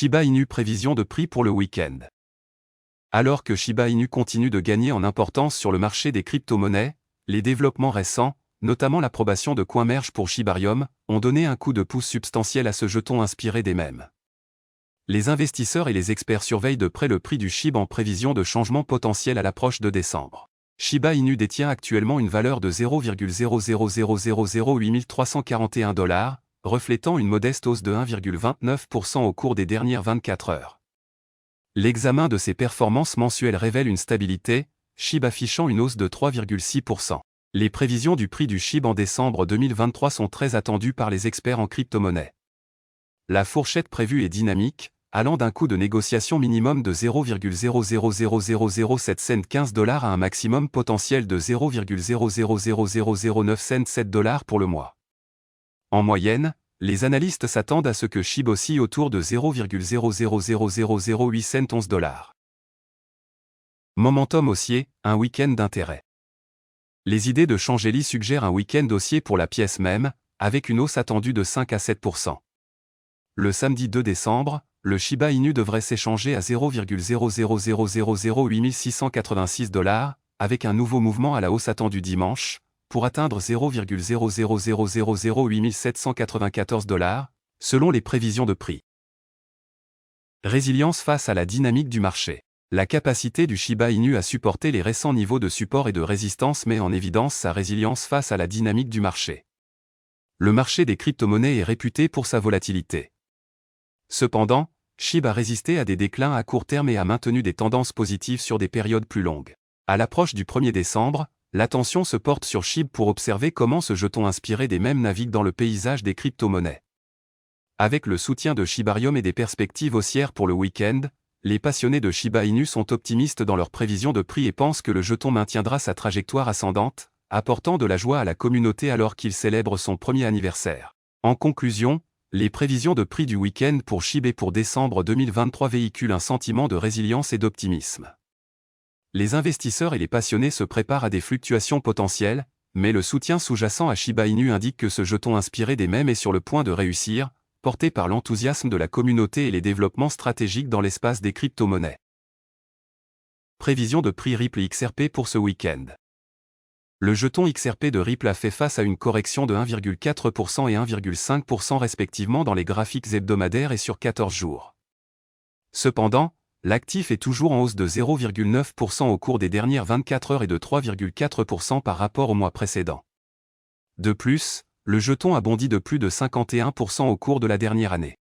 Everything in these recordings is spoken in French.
Shiba Inu prévision de prix pour le week-end. Alors que Shiba Inu continue de gagner en importance sur le marché des crypto-monnaies, les développements récents, notamment l'approbation de CoinMerge pour Shibarium, ont donné un coup de pouce substantiel à ce jeton inspiré des mèmes. Les investisseurs et les experts surveillent de près le prix du SHIB en prévision de changements potentiels à l'approche de décembre. Shiba Inu détient actuellement une valeur de 0,00008341 $, reflétant une modeste hausse de 1,29% au cours des dernières 24 heures. L'examen de ses performances mensuelles révèle une stabilité, SHIB affichant une hausse de 3,6%. Les prévisions du prix du SHIB en décembre 2023 sont très attendues par les experts en crypto-monnaie. La fourchette prévue est dynamique, allant d'un coût de négociation minimum de 0,000007 $ à un maximum potentiel de 0,00000907 $ pour le mois. En moyenne, les analystes s'attendent à ce que SHIB oscille autour de 0,00000811 $. Momentum haussier, un week-end d'intérêt. Les idées de Changeli suggèrent un week-end haussier pour la pièce même, avec une hausse attendue de 5 à 7%. Le samedi 2 décembre, le Shiba Inu devrait s'échanger à 0,00008686 $, avec un nouveau mouvement à la hausse attendu dimanche, pour atteindre 0,00008794 $, selon les prévisions de prix. Résilience face à la dynamique du marché. La capacité du Shiba Inu à supporter les récents niveaux de support et de résistance met en évidence sa résilience face à la dynamique du marché. Le marché des crypto-monnaies est réputé pour sa volatilité. Cependant, SHIB a résisté à des déclins à court terme et a maintenu des tendances positives sur des périodes plus longues. À l'approche du 1er décembre, l'attention se porte sur SHIB pour observer comment ce jeton inspiré des mèmes navigue dans le paysage des crypto-monnaies. Avec le soutien de Shibarium et des perspectives haussières pour le week-end, les passionnés de Shiba Inu sont optimistes dans leurs prévisions de prix et pensent que le jeton maintiendra sa trajectoire ascendante, apportant de la joie à la communauté alors qu'il célèbre son premier anniversaire. En conclusion, les prévisions de prix du week-end pour SHIB et pour décembre 2023 véhiculent un sentiment de résilience et d'optimisme. Les investisseurs et les passionnés se préparent à des fluctuations potentielles, mais le soutien sous-jacent à Shiba Inu indique que ce jeton inspiré des mèmes est sur le point de réussir, porté par l'enthousiasme de la communauté et les développements stratégiques dans l'espace des crypto-monnaies. Prévision de prix Ripple XRP pour ce week-end. Le jeton XRP de Ripple a fait face à une correction de 1,4% et 1,5% respectivement dans les graphiques hebdomadaires et sur 14 jours. Cependant, l'actif est toujours en hausse de 0,9% au cours des dernières 24 heures et de 3,4% par rapport au mois précédent. De plus, le jeton a bondi de plus de 51% au cours de la dernière année.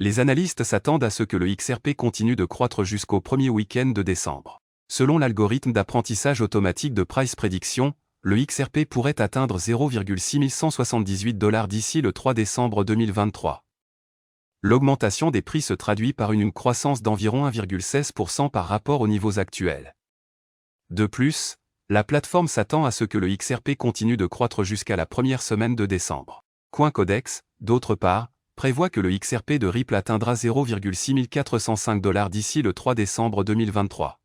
Les analystes s'attendent à ce que le XRP continue de croître jusqu'au premier week-end de décembre. Selon l'algorithme d'apprentissage automatique de Price Prediction, le XRP pourrait atteindre 0,6178 $ d'ici le 3 décembre 2023. L'augmentation des prix se traduit par une croissance d'environ 1,16% par rapport aux niveaux actuels. De plus, la plateforme s'attend à ce que le XRP continue de croître jusqu'à la première semaine de décembre. CoinCodex, d'autre part, prévoit que le XRP de Ripple atteindra 0,6405 $ d'ici le 3 décembre 2023.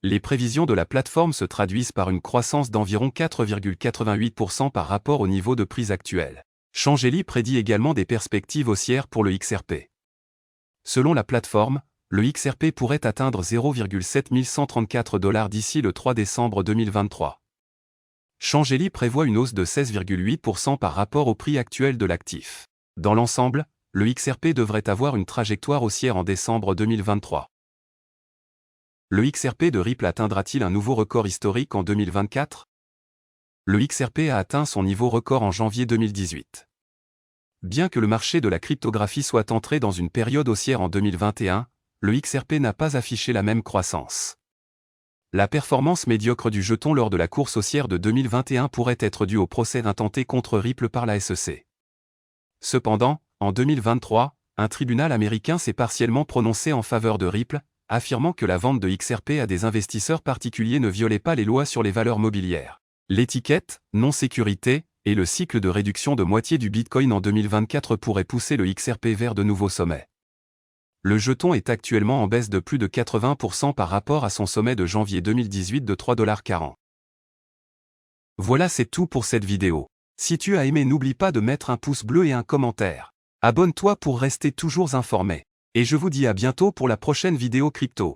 Les prévisions de la plateforme se traduisent par une croissance d'environ 4,88% par rapport au niveau de prix actuel. Changeli prédit également des perspectives haussières pour le XRP. Selon la plateforme, le XRP pourrait atteindre 0,7134 $ d'ici le 3 décembre 2023. Changeli prévoit une hausse de 16,8% par rapport au prix actuel de l'actif. Dans l'ensemble, le XRP devrait avoir une trajectoire haussière en décembre 2023. Le XRP de Ripple atteindra-t-il un nouveau record historique en 2024 ? Le XRP a atteint son niveau record en janvier 2018. Bien que le marché de la cryptographie soit entré dans une période haussière en 2021, le XRP n'a pas affiché la même croissance. La performance médiocre du jeton lors de la course haussière de 2021 pourrait être due au procès intenté contre Ripple par la SEC. Cependant, en 2023, un tribunal américain s'est partiellement prononcé en faveur de Ripple, affirmant que la vente de XRP à des investisseurs particuliers ne violait pas les lois sur les valeurs mobilières. L'étiquette « non-sécurité » et le cycle de réduction de moitié du Bitcoin en 2024 pourraient pousser le XRP vers de nouveaux sommets. Le jeton est actuellement en baisse de plus de 80% par rapport à son sommet de janvier 2018 de 3,40 $. Voilà, c'est tout pour cette vidéo. Si tu as aimé, n'oublie pas de mettre un pouce bleu et un commentaire. Abonne-toi pour rester toujours informé. Et je vous dis à bientôt pour la prochaine vidéo crypto.